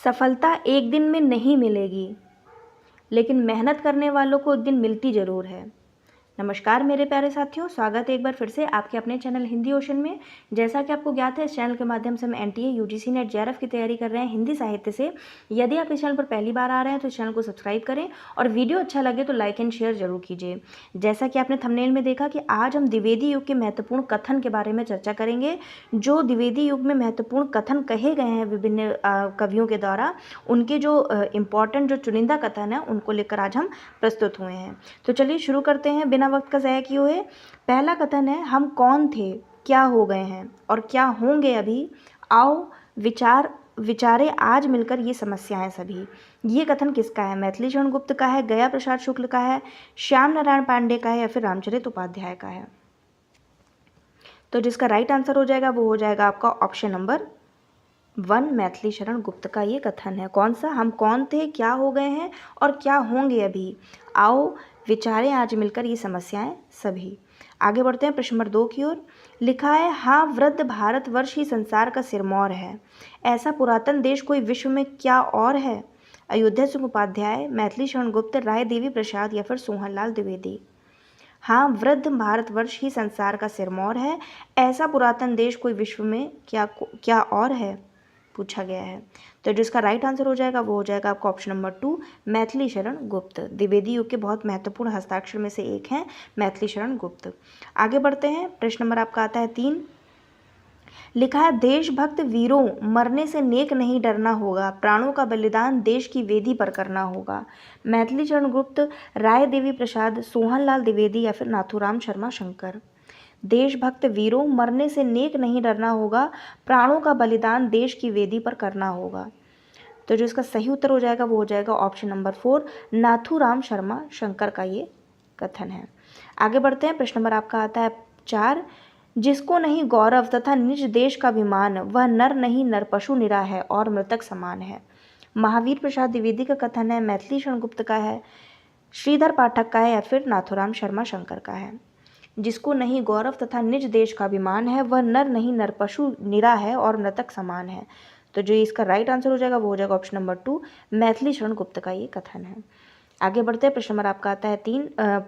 सफलता एक दिन में नहीं मिलेगी, लेकिन मेहनत करने वालों को एक दिन मिलती ज़रूर है। नमस्कार मेरे प्यारे साथियों, स्वागत है एक बार फिर से आपके अपने चैनल हिंदी ओशन में। जैसा कि आपको ज्ञात है, इस चैनल के माध्यम से हम एनटीए, यूजीसी नेट, जेआरएफ की तैयारी कर रहे हैं हिंदी साहित्य से। यदि आप इस चैनल पर पहली बार आ रहे हैं तो इस चैनल को सब्सक्राइब करें और वीडियो अच्छा लगे तो लाइक एंड शेयर जरूर कीजिए। जैसा कि आपने थंबनेल में देखा कि आज हम द्विवेदी युग के महत्वपूर्ण कथन के बारे में चर्चा करेंगे। जो द्विवेदी युग में महत्वपूर्ण कथन कहे गए हैं विभिन्न कवियों के द्वारा, उनके जो इम्पोर्टेंट जो चुनिंदा कथन है उनको लेकर आज हम प्रस्तुत हुए हैं। तो चलिए शुरू करते हैं बिना वक्त का ज़ाया किए हुए। पहला कथन है, हम कौन थे, क्या हो गए हैं और क्या होंगे अभी, आओ विचारे आज मिलकर ये समस्याएं सभी। ये कथन किसका है? मैथिली शरण गुप्त का है, गया प्रसाद शुक्ल का है, श्याम नारायण पांडे का है या फिर रामचरित उपाध्याय का है? तो जिसका राइट आंसर हो जाएगा वो हो जाएगा आपका ऑप्शन नंबर 1, मैथिली शरण गुप्त का ये कथन है। कौन सा? हम कौन थे, क्या हो गए हैं और क्या होंगे अभी, आओ विचारें आज मिलकर ये समस्याएं सभी। आगे बढ़ते हैं प्रश्न नंबर 2 की ओर। लिखा है, हाँ वृद्ध भारतवर्ष ही संसार का सिरमौर है, ऐसा पुरातन देश कोई विश्व में क्या और है? अयोध्या सिंह उपाध्याय, मैथिली शरण गुप्त, राय देवी प्रसाद या फिर सोहनलाल द्विवेदी। हाँ वृद्ध भारतवर्ष ही संसार का सिरमौर है, ऐसा पुरातन देश कोई विश्व में क्या और है, पूछा गया है। तो जिसका राइट आंसर हो जाएगा वो हो जाएगा आपका ऑप्शन नंबर 2, मैथिली शरण गुप्त। द्विवेदी युग के बहुत महत्वपूर्ण हस्ताक्षर में से एक हैं मैथिली शरण गुप्त। आगे बढ़ते हैं, प्रश्न नंबर आपका आता है 3। लिखा है, देशभक्त वीरों मरने से नेक नहीं डरना होगा, प्राणों का बलिदान देश की वेदी पर करना होगा। मैथिली शरण गुप्त, राय देवी प्रसाद, सोहनलाल द्विवेदी या फिर नाथूराम शर्मा शंकर। देशभक्त वीरों मरने से नेक नहीं डरना होगा, प्राणों का बलिदान देश की वेदी पर करना होगा। तो जो इसका सही उत्तर हो जाएगा वो हो जाएगा ऑप्शन नंबर 4, नाथूराम शर्मा शंकर का ये कथन है। आगे बढ़ते हैं, प्रश्न नंबर आपका आता है 4। जिसको नहीं गौरव तथा निज देश का अभिमान, वह नर नहीं नरपशु निरा है और मृतक समान है। महावीर प्रसाद द्विवेदी का कथन है, मैथिली शरण गुप्त का है, श्रीधर पाठक का है या फिर नाथूराम शर्मा शंकर का है। जिसको नहीं गौरव तथा निज देश का अभिमान है, वह नर नहीं नरपशु निरा है और मृतक समान है। तो जो इसका राइट आंसर हो जाएगा वो हो जाएगा ऑप्शन नंबर 2, मैथिली शरण गुप्त का ये कथन है। आगे बढ़ते हैं, प्रश्न नंबर आपका आता है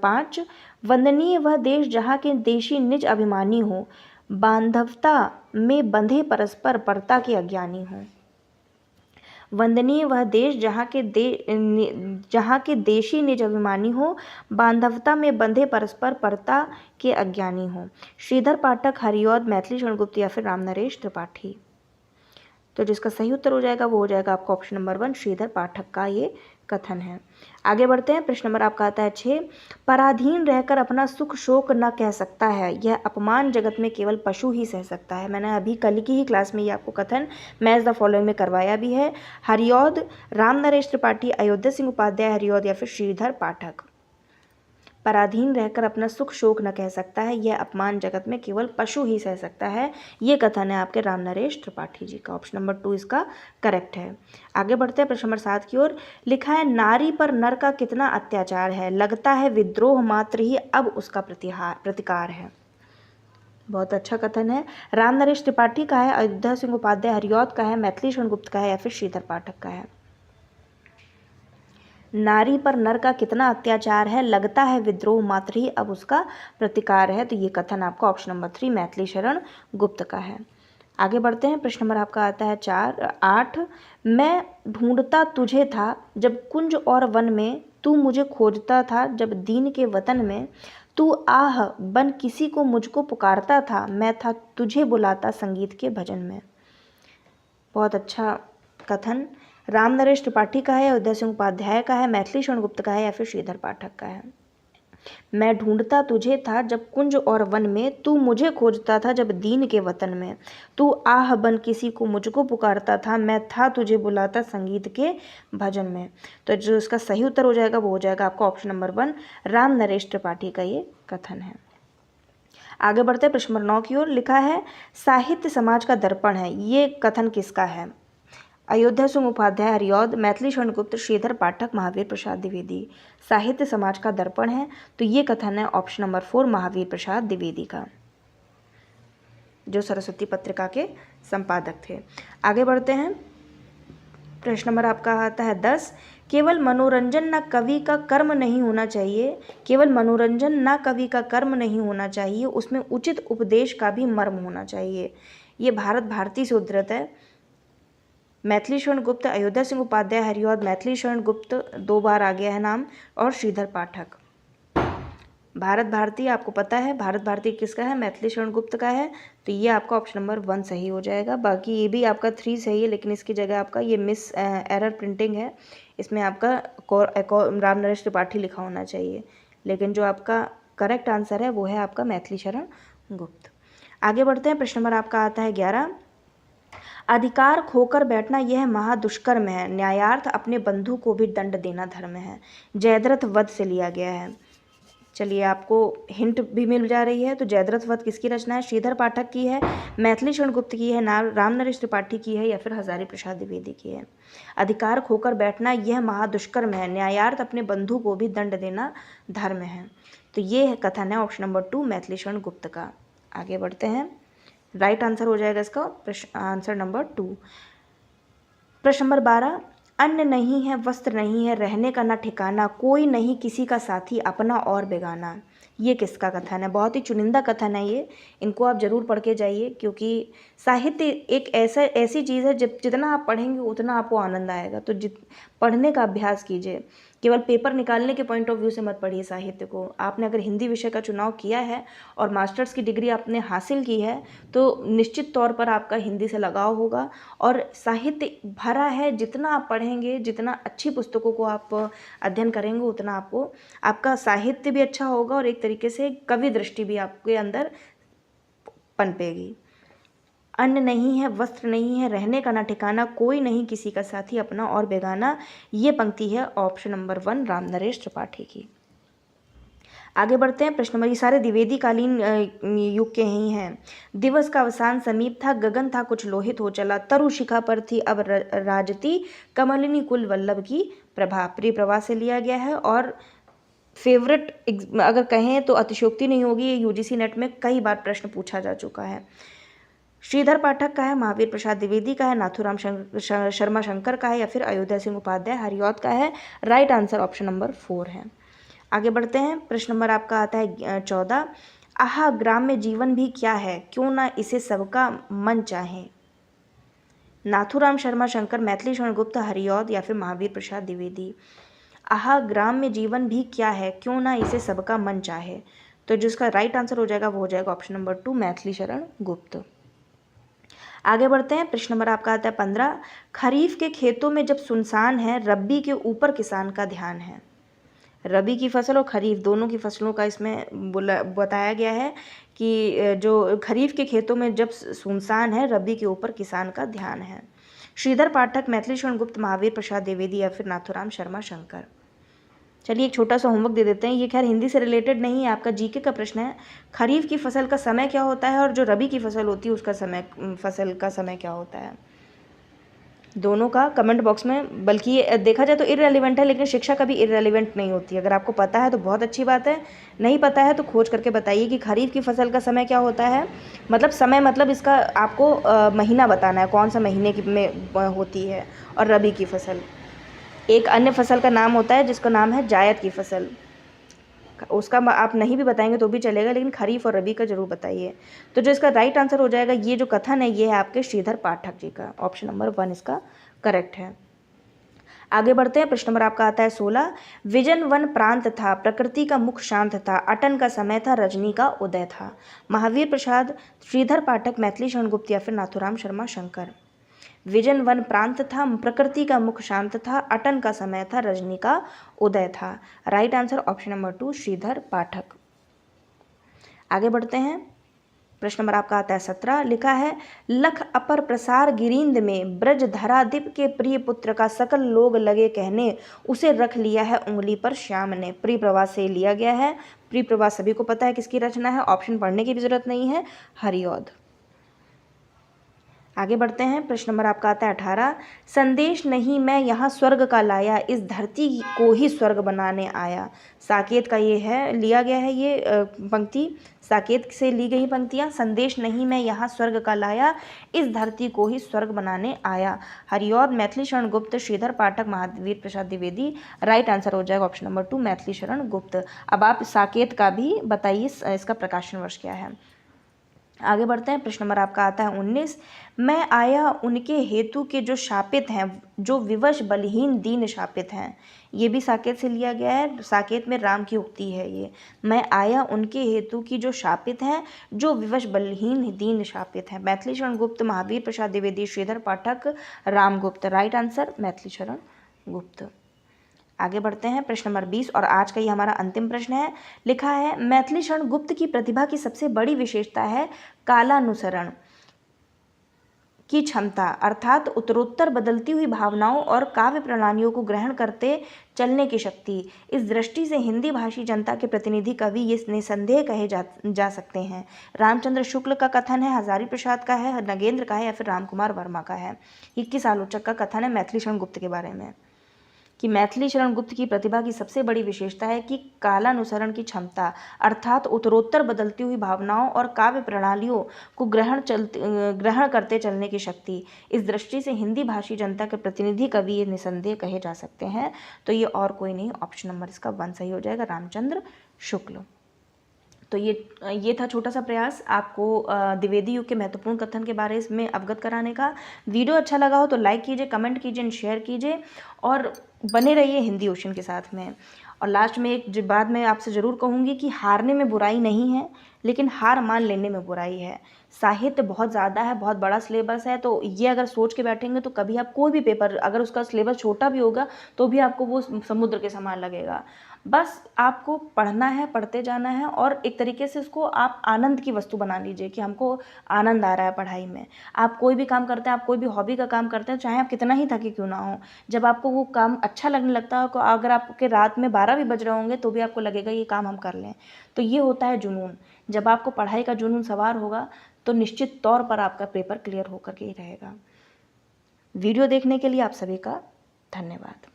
5। वंदनीय वह देश जहाँ के देशी निज अभिमानी हो, बांधवता में बंधे परस्पर परता के अज्ञानी हो। वंदनीय वह देश जहाँ के देशी निज अभिमानी हो, बांधवता में बंधे परस्पर परता के अज्ञानी हो। श्रीधर पाठक, हरिऔध, मैथिली शरण गुप्त या फिर रामनरेश त्रिपाठी। तो जिसका सही उत्तर हो जाएगा वो हो जाएगा आपका ऑप्शन नंबर 1, श्रीधर पाठक का ये कथन है। आगे बढ़ते हैं, प्रश्न नंबर आपका आता है 6। पराधीन रहकर अपना सुख शोक न कह सकता है, यह अपमान जगत में केवल पशु ही सह सकता है। मैंने अभी कल की ही क्लास में ये आपको कथन मैच द फॉलोइंग में करवाया भी है। हरिऔध, रामनरेश त्रिपाठी, अयोध्या सिंह उपाध्याय हरिऔध या फिर श्रीधर पाठक। पराधीन रहकर अपना सुख शोक न कह सकता है, यह अपमान जगत में केवल पशु ही सह सकता है। ये कथन है आपके रामनरेश त्रिपाठी जी का। ऑप्शन नंबर 2 इसका करेक्ट है। आगे बढ़ते हैं, प्रश्न नंबर 7 की ओर। लिखा है, नारी पर नर का कितना अत्याचार है, लगता है विद्रोह मात्र ही अब उसका प्रतिकार है। बहुत अच्छा कथन है। रामनरेश त्रिपाठी का है, अयोध्या सिंह उपाध्याय हरिऔध का है, मैथिली शरण गुप्त का है या फिर श्रीधर पाठक का है। नारी पर नर का कितना अत्याचार है, लगता है विद्रोह मात्र ही अब उसका प्रतिकार है। तो ये कथन आपका ऑप्शन नंबर 3, मैथिली शरण गुप्त का है। आगे बढ़ते हैं, प्रश्न नंबर आपका आता है 8। मैं ढूंढता तुझे था जब कुंज और वन में, तू मुझे खोजता था जब दीन के वतन में, तू आह बन किसी को मुझको पुकारता था, मैं था तुझे बुलाता संगीत के भजन में। बहुत अच्छा कथन रामनरेश त्रिपाठी का है, अयोध्या सिंह उपाध्याय का है, मैथिली शरण गुप्त का है या फिर श्रीधर पाठक का है। मैं ढूंढता तुझे था जब कुंज और वन में, तू मुझे खोजता था जब दीन के वतन में, तू आह बन किसी को मुझको पुकारता था, मैं था तुझे बुलाता संगीत के भजन में। तो जो इसका सही उत्तर हो जाएगा वो हो जाएगा आपका ऑप्शन नंबर 1, रामनरेश त्रिपाठी का ये कथन है। आगे बढ़ते हैं, प्रश्न नंबर 9 की ओर। लिखा है, साहित्य समाज का दर्पण है, ये कथन किसका है? अयोध्या सिंह उपाध्याय हरिऔध, मैथिली शरण गुप्त, श्रीधर पाठक, महावीर प्रसाद द्विवेदी। साहित्य समाज का दर्पण है, तो ये कथन है ऑप्शन नंबर 4, महावीर प्रसाद द्विवेदी का, जो सरस्वती पत्रिका के संपादक थे। आगे बढ़ते हैं, प्रश्न नंबर आपका आता है 10। केवल मनोरंजन ना कवि का कर्म नहीं होना चाहिए, केवल मनोरंजन ना कवि का कर्म नहीं होना चाहिए, उसमें उचित उपदेश का भी मर्म होना चाहिए। ये भारत भारती से उद्धृत है। मैथिली शरण गुप्त, अयोध्या सिंह उपाध्याय हरिऔध, मैथिली शरण गुप्त 2 बार आ गया है नाम, और श्रीधर पाठक। भारत भारती आपको पता है, भारत भारती किसका है, मैथिली शरण गुप्त का है, तो ये आपका ऑप्शन नंबर 1 सही हो जाएगा। बाकी ये भी आपका 3 सही है, लेकिन इसकी जगह आपका ये मिस एरर प्रिंटिंग है, इसमें आपका राम नरेश त्रिपाठी लिखा होना चाहिए, लेकिन जो आपका करेक्ट आंसर है वो है आपका मैथिली शरण गुप्त। आगे बढ़ते हैं। प्रश्न नंबर आपका आता है 11। अधिकार खोकर बैठना यह महादुष्कर्म है, न्यायार्थ अपने बंधु को भी दंड देना धर्म है। जयद्रथ वध से लिया गया है। चलिए आपको हिंट भी मिल जा रही है। तो जयद्रथ वध किसकी रचना है, श्रीधर पाठक की है, मैथिली शरण गुप्त की है, राम नरेश त्रिपाठी की है, या फिर हजारी प्रसाद द्विवेदी की है। अधिकार खोकर बैठना यह महादुष्कर्म है, न्यायार्थ अपने बंधु को भी दंड देना धर्म है। तो ये कथन है ऑप्शन नंबर 2 मैथिली शरण गुप्त का। आगे बढ़ते हैं। राइट आंसर हो जाएगा इसका आंसर नंबर 2। प्रश्न नंबर 12। अन्न नहीं है, वस्त्र नहीं है, रहने का ना ठिकाना, कोई नहीं किसी का साथी, अपना और बेगाना। ये किसका कथन है? बहुत ही चुनिंदा कथन है ये, इनको आप जरूर पढ़ के जाइए, क्योंकि साहित्य एक ऐसी चीज़ है जब जितना आप पढ़ेंगे उतना आपको आनंद आएगा। तो पढ़ने का अभ्यास कीजिए, केवल पेपर निकालने के पॉइंट ऑफ व्यू से मत पढ़िए साहित्य को। आपने अगर हिंदी विषय का चुनाव किया है और मास्टर्स की डिग्री आपने हासिल की है तो निश्चित तौर पर आपका हिंदी से लगाव होगा, और साहित्य भरा है, जितना आप पढ़ेंगे, जितना अच्छी पुस्तकों को आप अध्ययन करेंगे, उतना आपका साहित्य भी अच्छा होगा और एक तरीके से कवि दृष्टि भी आपके अंदर पनपेगी। अन्न नहीं है, वस्त्र नहीं है, रहने का ना ठिकाना, कोई नहीं किसी का साथी, अपना और बेगाना। ये पंक्ति है ऑप्शन नंबर 1 राम नरेश त्रिपाठी की। आगे बढ़ते हैं। प्रश्न नंबर, ये सारे द्विवेदी कालीन युग के ही हैं। दिवस का अवसान समीप था, गगन था कुछ लोहित हो चला, तरु शिखा पर थी अब राजती, कमलिनी कुल वल्लभ की प्रभा। प्रिय प्रभा से लिया गया है, और फेवरेट अगर कहें तो अतिशयोक्ति नहीं होगी, ये यूजीसी नेट में कई बार प्रश्न पूछा जा चुका है। श्रीधर पाठक का है, महावीर प्रसाद द्विवेदी का है, नाथूराम शर्मा शंकर का है, या फिर अयोध्या सिंह उपाध्याय हरिऔध का है। राइट आंसर ऑप्शन नंबर 4 है। आगे बढ़ते हैं। प्रश्न नंबर आपका आता है 14। आहा ग्राम्य जीवन भी क्या है, क्यों ना इसे सबका मन चाहे। नाथूराम शर्मा शंकर, मैथिली शरण गुप्त हरिऔध, या फिर महावीर प्रसाद द्विवेदी। आहा ग्राम्य जीवन भी क्या है, क्यों ना इसे सबका मन चाहे। तो जिसका राइट आंसर हो जाएगा वो हो जाएगा ऑप्शन नंबर 2 मैथिली शरण गुप्त। आगे बढ़ते हैं। प्रश्न नंबर आपका आता है 15। खरीफ के खेतों में जब सुनसान है, रब्बी के ऊपर किसान का ध्यान है। रबी की फसल और खरीफ दोनों की फसलों का इसमें बताया गया है कि जो खरीफ के खेतों में जब सुनसान है, रबी के ऊपर किसान का ध्यान है। श्रीधर पाठक, मैथिली शरण गुप्त, महावीर प्रसाद द्विवेदी, या फिर नाथूराम शर्मा शंकर। चलिए एक छोटा सा होमवर्क दे देते हैं, ये खैर हिंदी से रिलेटेड नहीं है, आपका जीके का प्रश्न है। खरीफ की फसल का समय क्या होता है और जो रबी की फसल होती है उसका फसल का समय क्या होता है? दोनों का कमेंट बॉक्स में, बल्कि ये देखा जाए तो इररेलेवेंट है, लेकिन शिक्षा कभी इररेलेवेंट नहीं होती। अगर आपको पता है तो बहुत अच्छी बात है, नहीं पता है तो खोज करके बताइए कि खरीफ की फसल का समय क्या होता है। मतलब समय मतलब इसका आपको महीना बताना है, कौन सा महीने में होती है। और रबी की फसल, एक अन्य फसल का नाम होता है जिसका नाम है जायद की फसल, उसका आप नहीं भी बताएंगे तो भी चलेगा, लेकिन खरीफ और रबी का जरूर बताइए। तो जो इसका राइट आंसर हो जाएगा, ये जो कथन है ये है आपके श्रीधर पाठक जी का, ऑप्शन नंबर 1 इसका करेक्ट है। आगे बढ़ते हैं। प्रश्न नंबर आपका आता है 16। विजन वन प्रांत था, प्रकृति का मुख शांत था, अटन का समय था, रजनी का उदय था। महावीर प्रसाद, श्रीधर पाठक, मैथिली शरण गुप्त, या फिर नाथूराम शर्मा शंकर। विजन वन प्रांत था, प्रकृति का मुख शांत था, अटन का समय था, रजनी का उदय था। Right answer option number 2 Shridhar Pathak. आगे बढ़ते हैं। प्रश्न नंबर आपका आता है 17। लिखा है, लख अपर प्रसार गिरिंद में, ब्रज धरादीप के प्रिय पुत्र का सकल लोग लगे कहने, उसे रख लिया है उंगली पर श्याम ने। प्रिय प्रभा से लिया गया है। प्रिय प्रभा सभी को पता है किसकी रचना है, ऑप्शन पढ़ने की भी जरूरत नहीं है, हरिऔध। आगे बढ़ते हैं। प्रश्न नंबर आपका आता है 18। संदेश नहीं मैं यहाँ स्वर्ग का लाया, इस धरती को ही स्वर्ग बनाने आया। साकेत का ये है, लिया गया है ये पंक्ति, साकेत से ली गई पंक्तियाँ। संदेश नहीं मैं यहाँ स्वर्ग का लाया, इस धरती को ही स्वर्ग बनाने आया। हरिऔध, मैथिली शरण गुप्त, श्रीधर पाठक, महावीर प्रसाद द्विवेदी। राइट आंसर हो जाएगा ऑप्शन नंबर 2 मैथिली शरण गुप्त। अब आप साकेत का भी बताइए, इसका प्रकाशन वर्ष क्या है। आगे बढ़ते हैं। प्रश्न नंबर आपका आता है 19। मैं आया उनके हेतु के जो शापित हैं, जो विवश बलहीन दीन शापित हैं। ये भी साकेत से लिया गया है, साकेत में राम की उक्ति है ये। मैं आया उनके हेतु की जो शापित हैं, जो विवश बलहीन दीन शापित हैं। मैथिली शरण गुप्त, महावीर प्रसाद द्विवेदी, श्रीधर पाठक, रामगुप्त। Right answer Maithili Sharan Gupt. आगे बढ़ते हैं। प्रश्न नंबर 20 और आज का ये हमारा अंतिम प्रश्न है। लिखा है मैथिली शरण गुप्त की प्रतिभा की सबसे बड़ी विशेषता है कालानुसरण की क्षमता, अर्थात उत्तरोत्तर बदलती हुई भावनाओं और काव्य प्रणालियों को ग्रहण करते चलने की शक्ति। इस दृष्टि से हिंदी भाषी जनता के प्रतिनिधि कवि ये निसंदेह कहे जा सकते हैं। रामचंद्र शुक्ल का कथन है, हजारी प्रसाद का है, नगेंद्र का है या फिर रामकुमार वर्मा का है। ये किस आलोचक का कथन है मैथिली शरण गुप्त के बारे में? कि मैथिली शरण गुप्त की प्रतिभा की सबसे बड़ी विशेषता है कि कालानुसरण की क्षमता, अर्थात उत्तरोत्तर बदलती हुई भावनाओं और काव्य प्रणालियों को ग्रहण करते चलने की शक्ति। इस दृष्टि से हिंदी भाषी जनता के प्रतिनिधि कवि ये निसंदेह कहे जा सकते हैं। तो ये और कोई नहीं, ऑप्शन नंबर इसका 1 सही हो जाएगा, रामचंद्र शुक्ल। तो ये था छोटा सा प्रयास आपको द्विवेदी युग के महत्वपूर्ण कथन के बारे में अवगत कराने का। वीडियो अच्छा लगा हो तो लाइक कीजिए, कमेंट कीजिए एंड शेयर कीजिए और बने रहिए हिंदी ओशन के साथ में। और लास्ट में एक बात मैं आपसे ज़रूर कहूँगी कि हारने में बुराई नहीं है, लेकिन हार मान लेने में बुराई है। साहित्य बहुत ज़्यादा है, बहुत बड़ा सिलेबस है, तो ये अगर सोच के बैठेंगे तो कभी आप कोई भी पेपर, अगर उसका सिलेबस छोटा भी होगा तो भी आपको वो समुद्र के समान लगेगा। बस आपको पढ़ना है, पढ़ते जाना है और एक तरीके से उसको आप आनंद की वस्तु बना लीजिए कि हमको आनंद आ रहा है पढ़ाई में। आप कोई भी काम करते हैं, आप कोई भी हॉबी का काम करते हैं, चाहे आप कितना ही थके क्यों ना हो, जब आपको वो काम अच्छा लगने लगता है, अगर आपके रात में 12 भी बज रहे होंगे तो भी आपको लगेगा ये काम हम कर लें। तो ये होता है जुनून। जब आपको पढ़ाई का जुनून सवार होगा तो निश्चित तौर पर आपका पेपर क्लियर होकर के ही रहेगा। वीडियो देखने के लिए आप सभी का धन्यवाद।